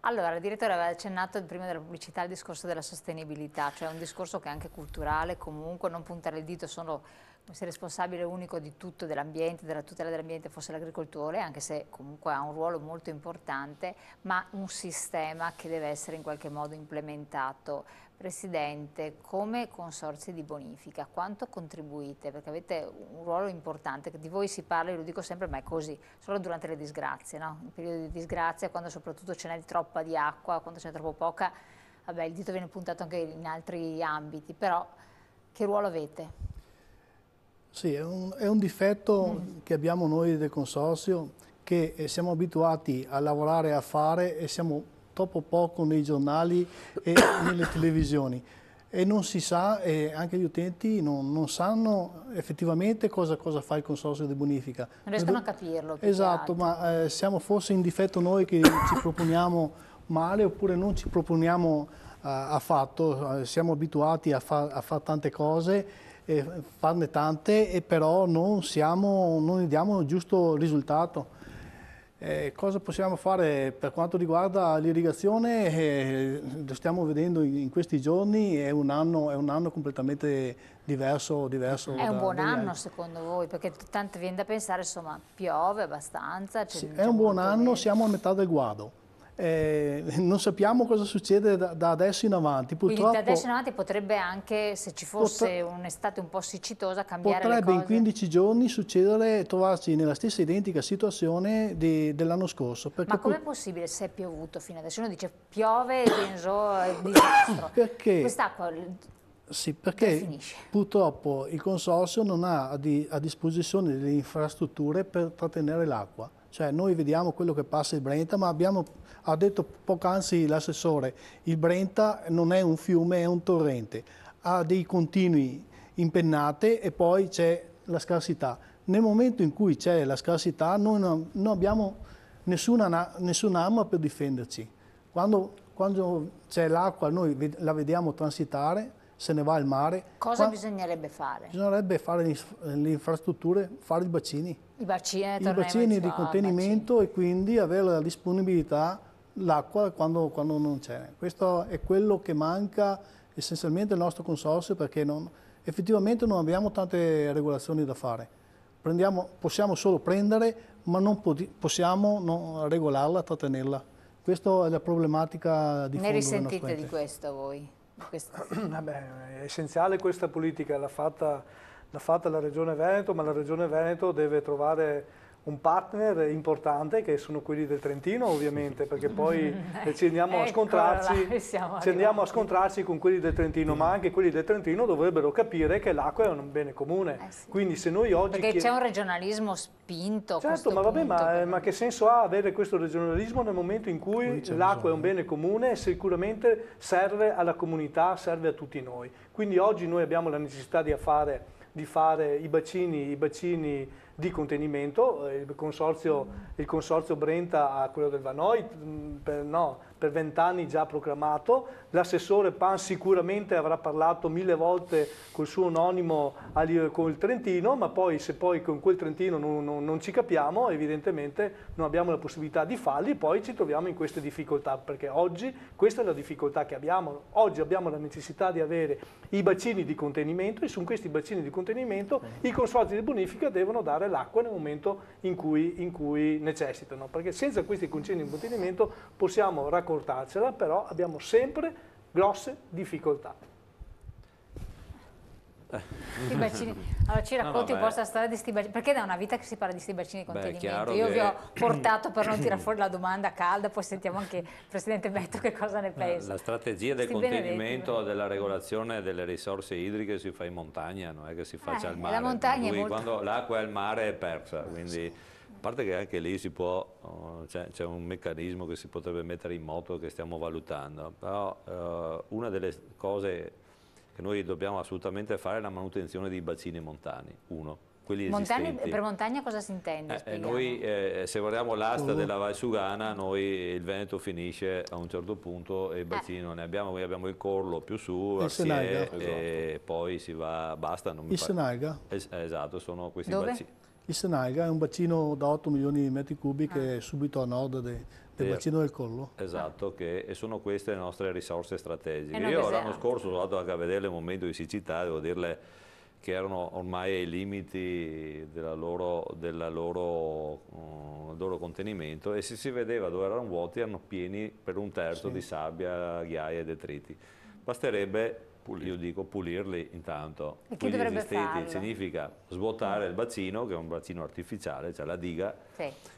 Allora, il direttore aveva accennato prima della pubblicità al discorso della sostenibilità, cioè un discorso che è anche culturale, comunque non puntare il dito solo se il responsabile unico di tutto, dell'ambiente, della tutela dell'ambiente fosse l'agricoltore, anche se comunque ha un ruolo molto importante, ma un sistema che deve essere in qualche modo implementato. Presidente, come consorzi di bonifica, quanto contribuite? Perché avete un ruolo importante, che di voi si parla, io lo dico sempre, ma è così, solo durante le disgrazie, no? In periodi di disgrazia, quando soprattutto ce n'è troppa di acqua, quando ce n'è troppo poca, vabbè, il dito viene puntato anche in altri ambiti, però che ruolo avete? Sì, è un difetto che abbiamo noi del consorzio, che siamo abituati a lavorare e a fare e siamo troppo poco nei giornali e nelle televisioni e non si sa, e anche gli utenti non sanno effettivamente cosa fa il consorzio di bonifica. Non riescono a capirlo. Esatto, ma siamo forse in difetto noi che ci proponiamo male oppure non ci proponiamo affatto, siamo abituati a fare tante cose, farne tante e però non ne diamo il giusto risultato. Cosa possiamo fare per quanto riguarda l'irrigazione? Lo stiamo vedendo in questi giorni, è un anno completamente diverso. È un buon anno secondo voi? Perché tanto viene da pensare, insomma, piove abbastanza. Sì, è un buon anno, siamo a metà del guado. Non sappiamo cosa succede da adesso in avanti. Quindi da adesso in avanti potrebbe anche, se ci fosse un'estate un po' siccitosa, cambiare le cose? Potrebbe in 15 giorni succedere, trovarci nella stessa identica situazione dell'anno scorso. Ma com'è possibile se è piovuto fino adesso? Uno dice piove e penso è disastro. Perché? Quest'acqua sì, perché purtroppo il consorzio non ha a disposizione delle infrastrutture per trattenere l'acqua. Cioè noi vediamo quello che passa il Brenta, ma ha detto poc'anzi l'assessore, il Brenta non è un fiume, è un torrente. Ha dei continui impennate e poi c'è la scarsità. Nel momento in cui c'è la scarsità noi non abbiamo nessun'arma per difenderci. Quando c'è l'acqua noi la vediamo transitare, se ne va al mare. Cosa bisognerebbe fare? Bisognerebbe fare le infrastrutture, fare i bacini. I bacini di contenimento e quindi avere la disponibilità l'acqua quando non c'è. Questo è quello che manca essenzialmente al nostro consorzio perché effettivamente non abbiamo tante regolazioni da fare. Possiamo solo prendere ma non possiamo regolarla, trattenerla. Questa è la problematica di fondo. Ne risentite di questo voi? Vabbè, è essenziale questa politica, l'ha fatta la Regione Veneto, ma la Regione Veneto deve trovare un partner importante che sono quelli del Trentino ovviamente, perché poi ci andiamo a scontrarci con quelli del Trentino, ma anche quelli del Trentino dovrebbero capire che l'acqua è un bene comune. Sì. Quindi se noi oggi... Perché c'è un regionalismo spinto. Certo, ma vabbè, ma che senso ha avere questo regionalismo nel momento in cui l'acqua è un bene comune e sicuramente serve alla comunità, serve a tutti noi. Quindi oggi noi abbiamo la necessità di fare i bacini di contenimento, il consorzio Brenta a quello del Vanoi per 20 anni già proclamato, l'assessore Pan sicuramente avrà parlato 1000 volte col suo anonimo con il Trentino, ma poi se poi con quel Trentino non ci capiamo evidentemente non abbiamo la possibilità di farli, poi ci troviamo in queste difficoltà, perché oggi questa è la difficoltà che abbiamo, oggi abbiamo la necessità di avere i bacini di contenimento e su questi bacini di contenimento i consorzi di bonifica devono dare l'acqua nel momento in cui necessitano, perché senza questi bacini di contenimento possiamo raccontarcela, però abbiamo sempre grosse difficoltà. Allora ci racconti un po' questa storia di questi bacini, perché da una vita che si parla di questi bacini di contenimento. Io vi ho portato per non tirare fuori la domanda calda, poi sentiamo anche il Presidente Betto che cosa ne pensa. La strategia del contenimento, della regolazione delle risorse idriche si fa in montagna, non è che si faccia al mare. La montagna è molto... Quando l'acqua è al mare è persa, quindi a parte che anche lì si può, c'è un meccanismo che si potrebbe mettere in moto che stiamo valutando, però una delle cose che noi dobbiamo assolutamente fare è la manutenzione dei bacini montani, quelli esistenti. Per montagna cosa si intende? Noi se guardiamo l'asta della Valsugana, noi il Veneto finisce a un certo punto e il bacino ne abbiamo, noi abbiamo il Corlo più su, e poi si va, basta. Il Senalga? Esatto, sono questi Dove? bacini. Il Senaiga è un bacino da 8 milioni di metri cubi che è subito a nord del bacino del Collo. Esatto, e sono queste le nostre risorse strategiche. Io l'anno scorso sono andato anche a vedere il momento di siccità, devo dirle che erano ormai ai limiti del loro contenimento, e se si vedeva dove erano vuoti erano pieni per un terzo di sabbia, ghiaia e detriti. Basterebbe, io dico, pulirli intanto. E chi dovrebbe farlo? Significa svuotare il bacino, che è un bacino artificiale, cioè la diga,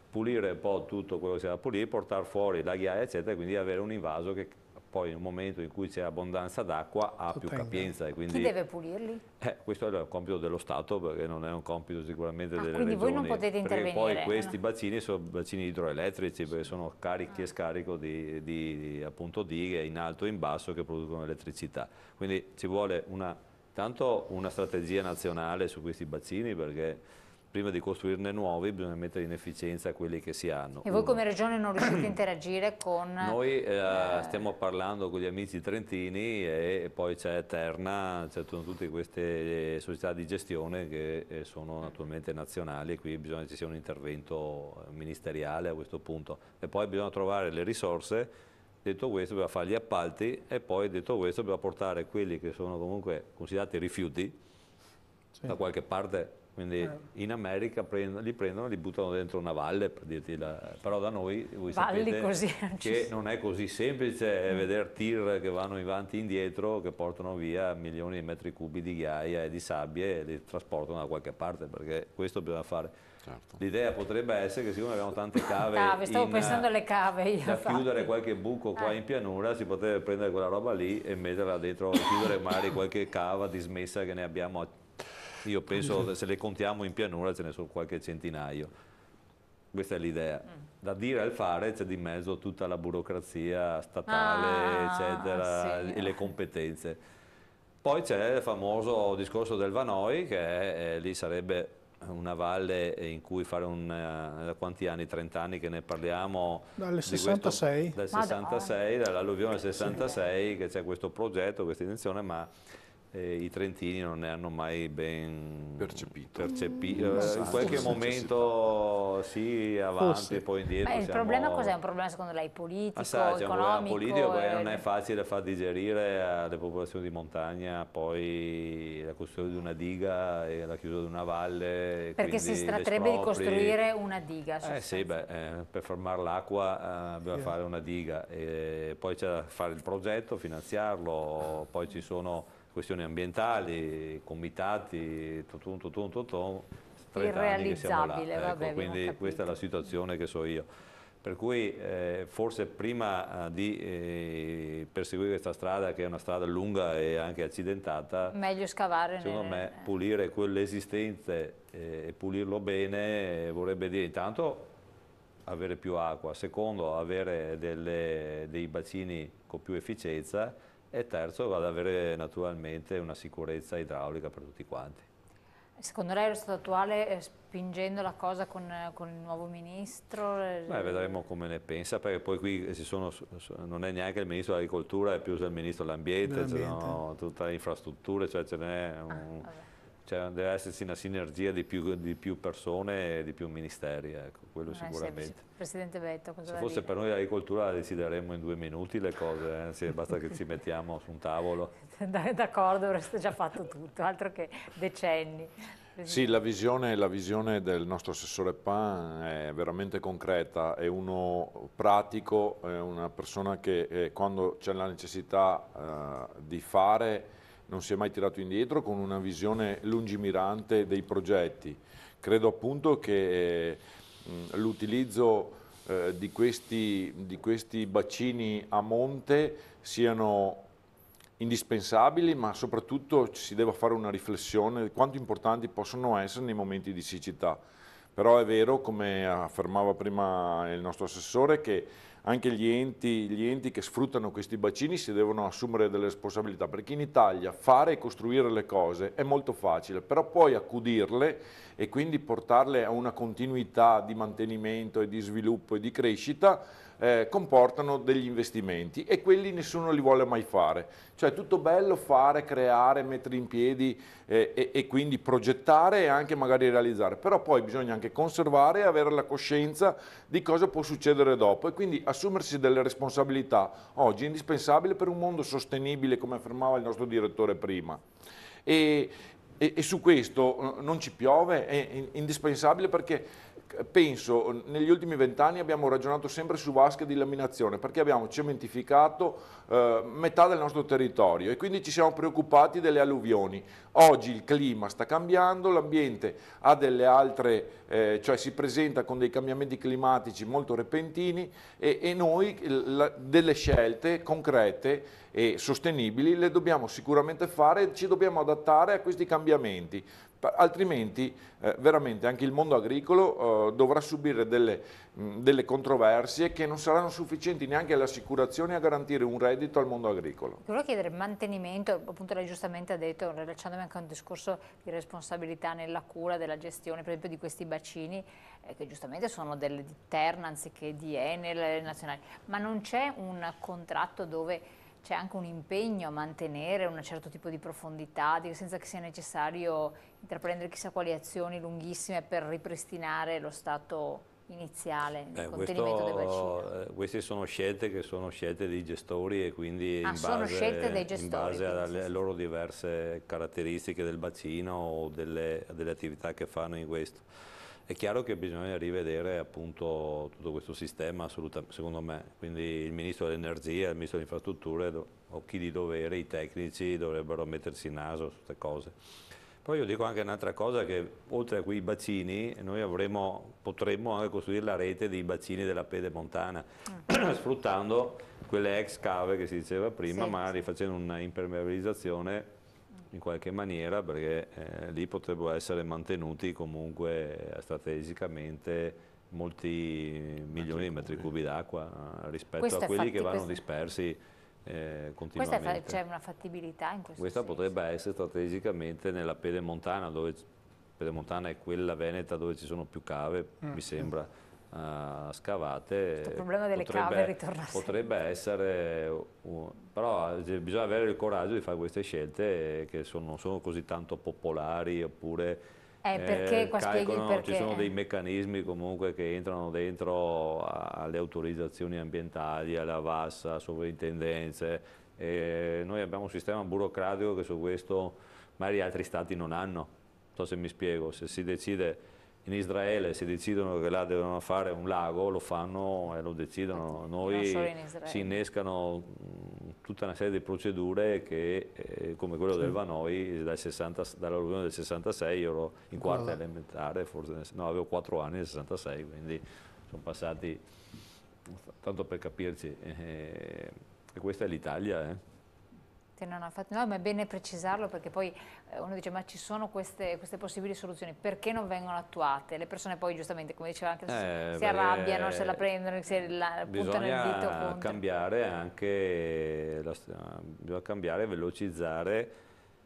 pulire un po' tutto quello che si deve pulire, portare fuori la ghiaia eccetera, e quindi avere un invaso che poi in un momento in cui c'è abbondanza d'acqua ha più capienza. E quindi, chi deve pulirli? Questo è il compito dello Stato, perché non è un compito sicuramente delle quindi regioni. voi non potete intervenire? Perché poi questi bacini sono bacini idroelettrici, perché sono carichi e scarico di appunto dighe in alto e in basso che producono elettricità. Quindi ci vuole tanto una strategia nazionale su questi bacini, perché prima di costruirne nuovi bisogna mettere in efficienza quelli che si hanno. E voi come regione non riuscite a interagire con... Noi stiamo parlando con gli amici trentini, e poi c'è Terna, sono tutte queste società di gestione che sono naturalmente nazionali, e qui bisogna che ci sia un intervento ministeriale a questo punto. E poi bisogna trovare le risorse. Detto questo bisogna fare gli appalti, e poi detto questo bisogna portare quelli che sono comunque considerati rifiuti da qualche parte. Quindi in America li prendono e li buttano dentro una valle, per dirti però da noi voi sapete così, che non è così semplice vedere tir che vanno avanti e indietro, che portano via milioni di metri cubi di ghiaia e di sabbie e li trasportano da qualche parte, perché questo bisogna fare. Certo. L'idea potrebbe essere che, siccome abbiamo tante cave, stavo pensando alle cave io, da chiudere qualche buco qua in pianura, si potrebbe prendere quella roba lì e metterla dentro, chiudere magari qualche cava dismessa che ne abbiamo. Io penso che se le contiamo in pianura ce ne sono qualche centinaio. Questa è l'idea. Da dire al fare c'è di mezzo tutta la burocrazia statale, eccetera, e le competenze. Poi c'è il famoso discorso del Vanoi, che lì sarebbe una valle in cui fare da quanti anni? 30 anni che ne parliamo? Dal 66. Dal 66, dall'alluvione del 66, che c'è questo progetto, questa intenzione, ma i trentini non ne hanno mai ben percepito. In qualche momento sì, avanti e poi indietro. Il problema cos'è? Un problema secondo lei politico, economico? C'è un problema politico, perché non è facile far digerire alle popolazioni di montagna poi la costruzione di una diga e la chiusura di una valle. Perché si tratterebbe di costruire una diga. Per fermare l'acqua bisogna fare una diga, e poi c'è da fare il progetto, finanziarlo, poi ci sono questioni ambientali, comitati, 30 anni che siamo là. Quindi questa è la situazione che so io. Per cui forse prima di perseguire questa strada, che è una strada lunga e anche accidentata, meglio scavare. Secondo me pulire quell'esistente e pulirlo bene vorrebbe dire intanto avere più acqua, secondo avere dei bacini con più efficienza, e terzo ad avere naturalmente una sicurezza idraulica per tutti quanti. Secondo lei lo stato attuale, spingendo la cosa con il nuovo ministro? Vedremo come ne pensa, perché poi qui non è neanche il ministro dell'agricoltura, è più il ministro dell'ambiente, tutte le infrastrutture, cioè deve esserci una sinergia di più persone e di più ministeri, ecco, quello sicuramente. Presidente Betto, cosa Se fosse per noi l'agricoltura la decideremmo in 2 minuti le cose, basta che ci mettiamo su un tavolo. D'accordo, avreste già fatto tutto, altro che decenni. Sì, la visione del nostro assessore Pan è veramente concreta, è uno pratico, è una persona che quando c'è la necessità di fare non si è mai tirato indietro, con una visione lungimirante dei progetti. Credo appunto che l'utilizzo di questi bacini a monte siano indispensabili, ma soprattutto si deve fare una riflessione di quanto importanti possono essere nei momenti di siccità. Però è vero, come affermava prima il nostro assessore, che anche gli enti che sfruttano questi bacini si devono assumere delle responsabilità, perché in Italia fare e costruire le cose è molto facile, però poi accudirle e quindi portarle a una continuità di mantenimento e di sviluppo e di crescita, comportano degli investimenti, e quelli nessuno li vuole mai fare. Cioè, tutto bello fare, creare, mettere in piedi e quindi progettare e anche magari realizzare, però poi bisogna anche conservare e avere la coscienza di cosa può succedere dopo, e quindi assumersi delle responsabilità oggi è indispensabile per un mondo sostenibile, come affermava il nostro direttore prima. E su questo non ci piove, è indispensabile, perché penso negli ultimi 20 anni abbiamo ragionato sempre su vasche di laminazione, perché abbiamo cementificato metà del nostro territorio e quindi ci siamo preoccupati delle alluvioni. Oggi il clima sta cambiando, l'ambiente ha delle altre, cioè si presenta con dei cambiamenti climatici molto repentini, e noi delle scelte concrete e sostenibili le dobbiamo sicuramente fare, e ci dobbiamo adattare a questi cambiamenti. Altrimenti veramente anche il mondo agricolo dovrà subire delle controversie che non saranno sufficienti neanche alle assicurazioni a garantire un reddito al mondo agricolo. Volevo chiedere mantenimento, appunto lei giustamente ha detto, rilacciandomi anche a un discorso di responsabilità nella cura della gestione, per esempio di questi bacini, che giustamente sono di Terna anziché di Enel nazionali, ma non c'è un contratto dove c'è anche un impegno a mantenere un certo tipo di profondità, senza che sia necessario intraprendere chissà quali azioni lunghissime per ripristinare lo stato iniziale di contenimento del bacino? Queste sono scelte che sono scelte dei gestori, e quindi in in base alle loro diverse caratteristiche del bacino o delle attività che fanno in questo. È chiaro che bisogna rivedere appunto tutto questo sistema, assolutamente, secondo me, quindi il Ministro dell'Energia, il Ministro delle Infrastrutture o chi di dovere, i tecnici dovrebbero mettersi in naso su queste cose. Poi io dico anche un'altra cosa, che oltre a quei bacini noi potremmo anche costruire la rete dei bacini della pedemontana, sfruttando quelle ex cave che si diceva prima, sì, magari facendo una impermeabilizzazione in qualche maniera, perché lì potrebbero essere mantenuti comunque strategicamente molti milioni di metri cubi d'acqua rispetto a quelli che vanno dispersi continuamente. C'è una fattibilità in questo Questa senso? Potrebbe essere strategicamente nella pedemontana, pedemontana è quella veneta dove ci sono più cave, mi sembra, scavate. Il problema delle cave ritorna potrebbe essere, però bisogna avere il coraggio di fare queste scelte che non sono così tanto popolari, oppure perché, ci sono dei meccanismi comunque che entrano dentro alle autorizzazioni ambientali, alla VAS, a sovrintendenze. Noi abbiamo un sistema burocratico che su questo magari altri stati non hanno. Non so se mi spiego, se si decide in Israele, si decidono che là devono fare un lago, lo fanno e lo decidono. Noi si innescano tutta una serie di procedure che, come quello del Vanoi, dall'alluvione del 66, io ero in quarta elementare, forse, no, avevo 4 anni nel 66, quindi sono passati, tanto per capirci, e questa è l'Italia. No, ma è bene precisarlo, perché poi uno dice ma ci sono queste possibili soluzioni, perché non vengono attuate? Le persone poi giustamente, come diceva anche, si arrabbiano, se la prendono, se la puntano il dito contro. Bisogna cambiare anche, bisogna cambiare, velocizzare,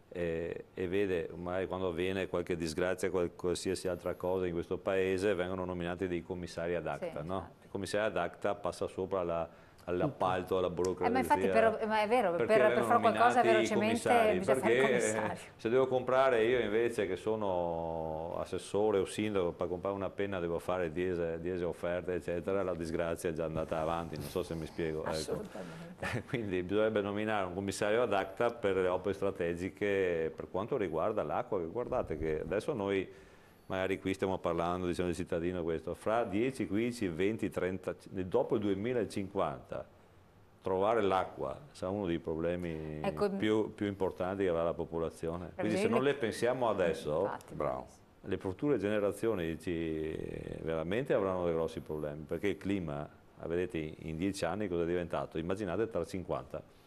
e vede, magari quando avviene qualche disgrazia, qualsiasi altra cosa in questo paese, vengono nominati dei commissari ad acta, no? Il commissario ad acta passa sopra all'appalto, alla burocrazia. Ma infatti ma è vero, per fare qualcosa velocemente bisogna fare il commissario. Se devo comprare, io invece che sono assessore o sindaco, per comprare una penna devo fare 10 offerte, eccetera, la disgrazia è già andata avanti, non so se mi spiego. Assolutamente. Ecco. Quindi bisognerebbe nominare un commissario ad acta per le opere strategiche per quanto riguarda l'acqua, che guardate che adesso noi magari qui stiamo parlando, diciamo, del cittadino questo, fra 10, 15, 20, 30, dopo il 2050 trovare l'acqua sarà uno dei problemi più importanti che avrà la popolazione. Quindi se non le pensiamo adesso, le future generazioni veramente avranno dei grossi problemi, perché il clima, vedete in 10 anni cosa è diventato, immaginate tra 50.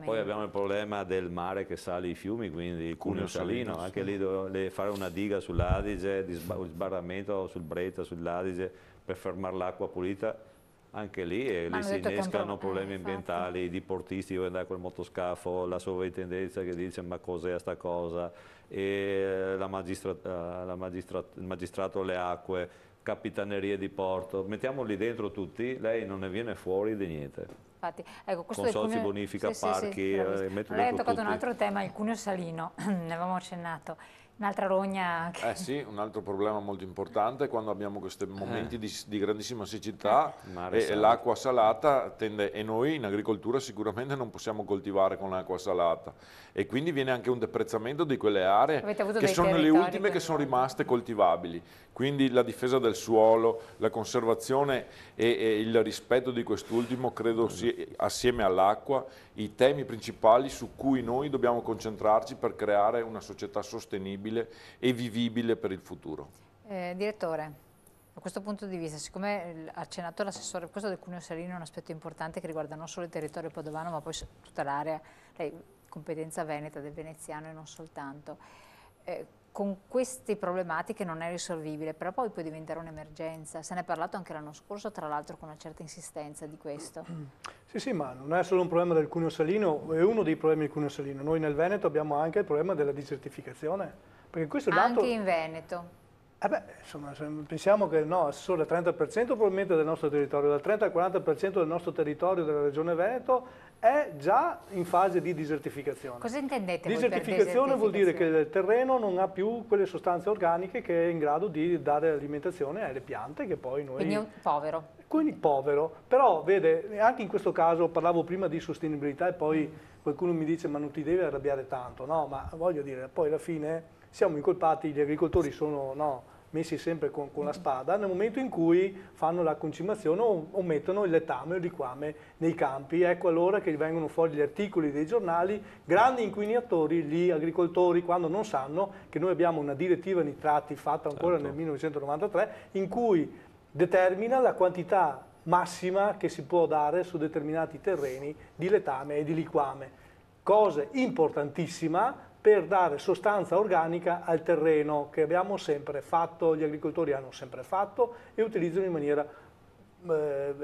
Poi abbiamo il problema del mare che sale i fiumi, quindi il Cuneo Salino, anche lì fare una diga sull'Adige, di sbarramento sul Brenta, sull'Adige, per fermare l'acqua pulita, anche lì lì si innescano problemi ambientali, di portisti, io andare col motoscafo, la sovrintendenza che dice ma cos'è sta cosa, e il magistrato alle acque, capitanerie di porto, mettiamoli dentro tutti, lei non ne viene fuori di niente. Infatti, ecco, questo consorzi bonifica, parchi, lei ha toccato un altro tema, il cuneo salino, ne avevamo accennato. Un'altra rogna. Sì, un altro problema molto importante è quando abbiamo questi momenti di grandissima siccità e l'acqua salata tende, e noi in agricoltura sicuramente non possiamo coltivare con l'acqua salata e quindi viene anche un deprezzamento di quelle aree che sono le ultime che sono rimaste coltivabili. Quindi la difesa del suolo, la conservazione e il rispetto di quest'ultimo credo sia, assieme all'acqua, i temi principali su cui noi dobbiamo concentrarci per creare una società sostenibile e vivibile per il futuro. Direttore, da questo punto di vista, siccome ha accennato l'assessore, questo del cuneo salino è un aspetto importante che riguarda non solo il territorio padovano ma poi tutta l'area, competenza veneta del veneziano e non soltanto. Con queste problematiche non è risolvibile, però poi può diventare un'emergenza. Se ne è parlato anche l'anno scorso, tra l'altro con una certa insistenza di questo. Sì, ma non è solo un problema del cuneo salino, è uno dei problemi del cuneo salino. Noi nel Veneto abbiamo anche il problema della desertificazione. Perché questo è anche in Veneto? Insomma, pensiamo che no, solo il 30% probabilmente del nostro territorio, dal 30 al 40% del nostro territorio della regione Veneto è già in fase di desertificazione. Cosa intendete voi per desertificazione? Vuol dire che il terreno non ha più quelle sostanze organiche che è in grado di dare alimentazione alle piante che poi noi... Quindi è un povero. Quindi povero, però vede, anche in questo caso parlavo prima di sostenibilità e poi qualcuno mi dice ma non ti devi arrabbiare tanto, no, ma voglio dire, poi alla fine siamo incolpati, gli agricoltori sono messi sempre con la spada nel momento in cui fanno la concimazione o mettono il letame o il liquame nei campi. Ecco allora che vengono fuori gli articoli dei giornali, grandi inquinatori, gli agricoltori quando non sanno che noi abbiamo una direttiva nitrati fatta ancora nel 1993 in cui determina la quantità massima che si può dare su determinati terreni di letame e di liquame. Cosa importantissima per dare sostanza organica al terreno che abbiamo sempre fatto, gli agricoltori hanno sempre fatto e utilizzano in maniera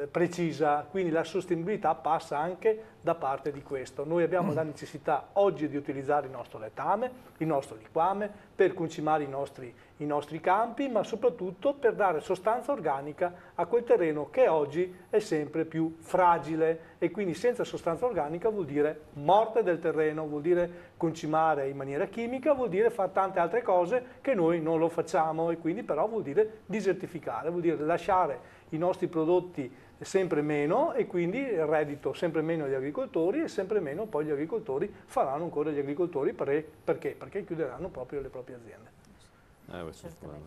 precisa, quindi la sostenibilità passa anche da parte di questo. Noi abbiamo la necessità oggi di utilizzare il nostro letame, il nostro liquame per concimare i nostri campi, ma soprattutto per dare sostanza organica a quel terreno che oggi è sempre più fragile e quindi senza sostanza organica vuol dire morte del terreno, vuol dire concimare in maniera chimica, vuol dire fare tante altre cose che noi non lo facciamo e quindi però vuol dire desertificare, vuol dire lasciare i nostri prodotti sempre meno e quindi il reddito sempre meno agli agricoltori e sempre meno poi gli agricoltori faranno ancora gli agricoltori perché? Perché chiuderanno proprio le proprie aziende.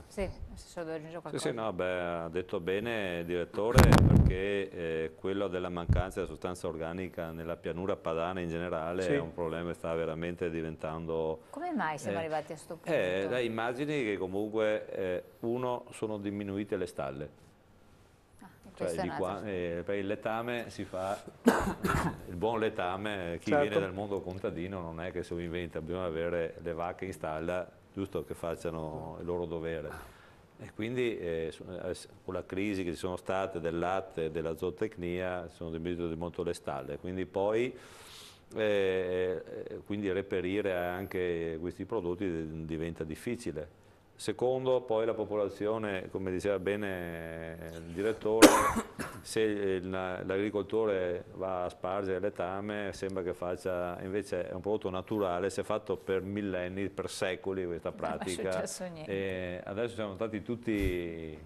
Sì, se devo aggiungere qualcosa. Sì, no, ha detto bene il direttore perché quello della mancanza di sostanza organica nella pianura padana in generale è un problema che sta veramente diventando... Come mai siamo arrivati a questo punto? Immagini che comunque sono diminuite le stalle. Per il letame si fa il buon letame, chi viene dal mondo contadino non è che se lo inventa, bisogna avere le vacche in stalla giusto che facciano il loro dovere e quindi con la crisi che ci sono state del latte e della zootecnia sono diminuite molto le stalle, quindi poi quindi reperire anche questi prodotti diventa difficile. Secondo, poi la popolazione, come diceva bene il direttore, se l'agricoltore va a spargere letame sembra che faccia, invece è un prodotto naturale, si è fatto per millenni, per secoli questa pratica e adesso siamo stati tutti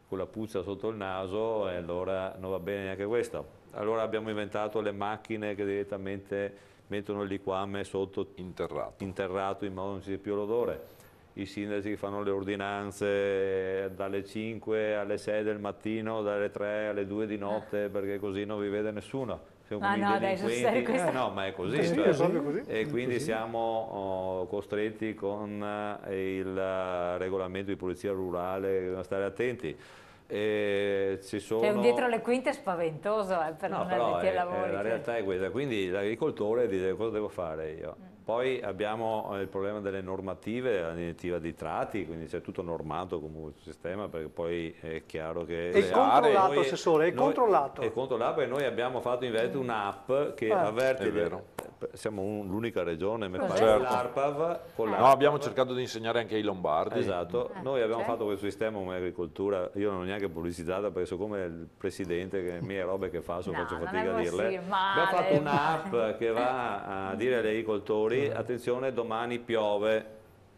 con la puzza sotto il naso e allora non va bene neanche questo. Allora abbiamo inventato le macchine che direttamente mettono il liquame sotto interrato in modo che non ci sia più l'odore. I sindaci che fanno le ordinanze dalle 5 alle 6 del mattino, dalle 3 alle 2 di notte, perché così non vi vede nessuno. Siamo come i delinquenti. No, ma è così. Sì, è proprio così. E quindi siamo costretti con il regolamento di polizia rurale, dobbiamo stare attenti. C'è un dietro le quinte spaventoso per non addetti ai lavori. La realtà è questa, quindi l'agricoltore dice cosa devo fare io? Poi abbiamo il problema delle normative, la direttiva di tratti, quindi c'è tutto normato comunque il sistema, perché poi è chiaro che... È controllato, Assessore, è controllato. È controllato, perché noi abbiamo fatto in verità un'app che avverte... Siamo l'unica regione, mi pare, Certo. l'ARPAV. No, abbiamo cercato di insegnare anche ai lombardi. Esatto, noi abbiamo fatto questo sistema come agricoltura, io non ho neanche pubblicizzato perché so come il presidente, che mie robe che fa, faccio fatica a dirle. Abbiamo fatto un'app che va a dire agli agricoltori, attenzione domani piove,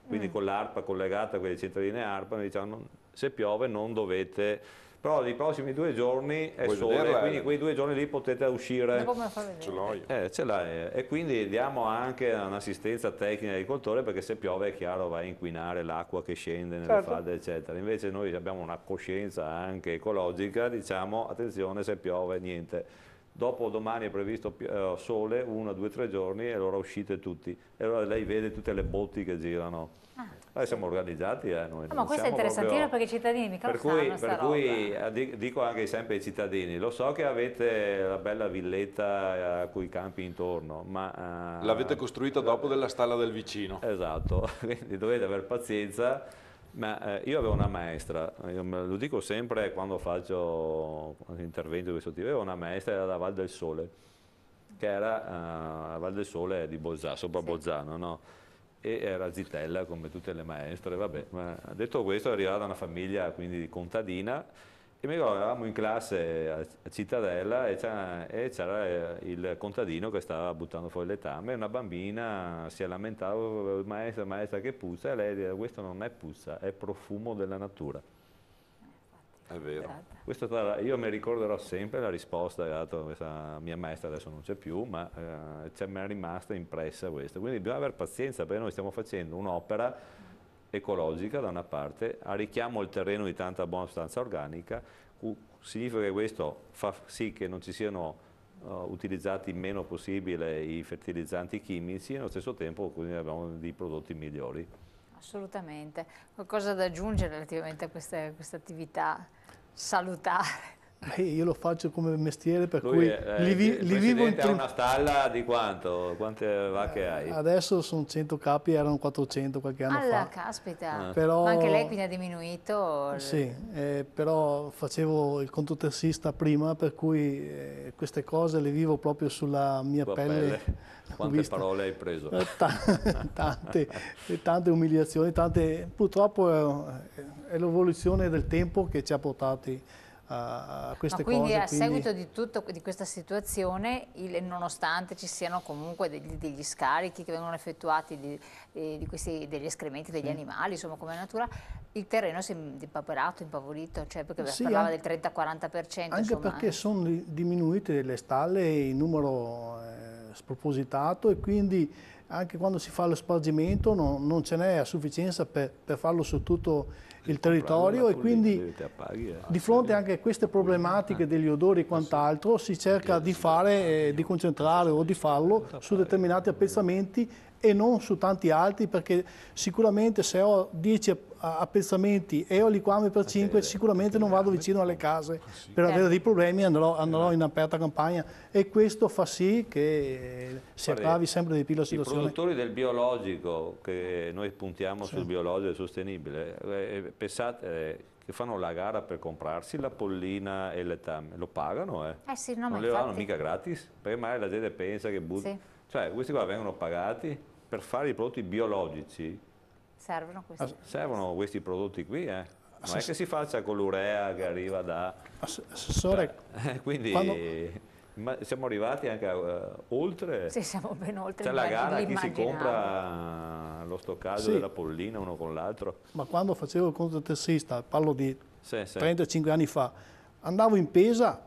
quindi con l'ARPA collegata a quelle cittadine ARPA, mi diciamo se piove non dovete... Però i prossimi 2 giorni è sole, quindi quei 2 giorni lì potete uscire. Ce l'ho io. Ce l'hai. E quindi diamo anche un'assistenza tecnica all'agricoltore, perché se piove è chiaro va a inquinare l'acqua che scende nelle falde eccetera. Invece noi abbiamo una coscienza anche ecologica, diciamo attenzione se piove niente. Dopo domani è previsto sole, 1, 2, 3 giorni e allora uscite tutti. E allora lei vede tutte le botti che girano. Siamo organizzati, noi. Ma questo è interessantino perché i cittadini mica lo sanno per cui dico anche sempre ai cittadini, lo so che avete la bella villetta con i campi intorno, ma... L'avete costruita dopo della stalla del vicino. Esatto, quindi dovete avere pazienza. Ma io avevo una maestra, lo dico sempre quando faccio interventi di questo tipo, avevo una maestra, era da Val del Sole, che era la Val del Sole di Bolzano, sopra Bolzano, no? E era zitella come tutte le maestre, vabbè. Ma detto questo, è arrivata da una famiglia quindi contadina, e mi ricordo eravamo in classe a Cittadella e c'era il contadino che stava buttando fuori le letame, e una bambina si è lamentata, maestra che puzza, e lei diceva questo non è puzza, è profumo della natura. È vero. Questo, io mi ricorderò sempre la risposta che ha dato questa mia maestra, adesso non c'è più, ma mi è rimasta impressa questa. Quindi bisogna avere pazienza, perché noi stiamo facendo un'opera ecologica da una parte, arricchiamo il terreno di tanta buona sostanza organica, significa che questo fa sì che non ci siano utilizzati il meno possibile i fertilizzanti chimici, e allo stesso tempo quindi abbiamo dei prodotti migliori. Assolutamente. Qualcosa da aggiungere relativamente a questa attività salutare? Io lo faccio come mestiere, per cui li vivo in ha una stalla di quanto? Quante vacche hai? Adesso sono 100 capi, erano 400 qualche anno fa. Caspita! Però, ma anche lei quindi ha diminuito? Sì, però facevo il contotersista prima, per cui queste cose le vivo proprio sulla mia pelle. Quante parole hai preso? Tante umiliazioni, purtroppo è l'evoluzione del tempo che ci ha portati a queste cose. Quindi a seguito di questa situazione, nonostante ci siano comunque degli scarichi che vengono effettuati degli escrementi degli animali, insomma come natura, il terreno si è impauperato, impavorito, cioè perché parlava del 30-40%. Anche perché sono diminuite le stalle in numero spropositato, e quindi anche quando si fa lo spargimento non ce n'è a sufficienza per farlo su tutto il territorio, e quindi di fronte anche a queste problematiche degli odori e quant'altro si cerca di fare, di concentrare o di farlo su determinati appezzamenti e non su tanti altri, perché sicuramente se ho 10 appezzamenti e ho liquame per 5 sicuramente non vado vicino alle case per avere dei problemi, andrò in aperta campagna, e questo fa sì che si aggravi sempre di più la situazione. I produttori del biologico, che noi puntiamo sul biologico e sostenibile, pensate che fanno la gara per comprarsi la pollina e il letame, lo pagano? Sì, no, non le danno mica gratis, perché magari la gente pensa che cioè questi qua vengono pagati per fare i prodotti biologici. Servono questi prodotti qui, non è che si faccia con l'urea che arriva da... Assessore, quindi siamo arrivati anche oltre... Sì, siamo ben oltre. C'è la gara chi si compra lo stoccaggio della pollina uno con l'altro. Ma quando facevo il contotersista, parlo di 35 anni fa, andavo in pesa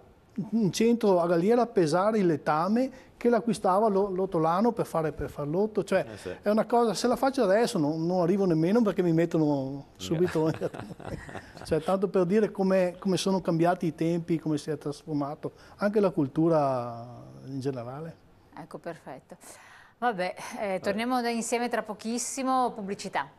in centro a Galliera a pesare il letame che l'acquistava l'ortolano per far l'otto, cioè è una cosa, se la faccio adesso non arrivo nemmeno, perché mi mettono subito, cioè, tanto per dire come sono cambiati i tempi, come si è trasformato anche la cultura in generale. Ecco, perfetto. Vabbè, torniamo insieme tra pochissimo, pubblicità.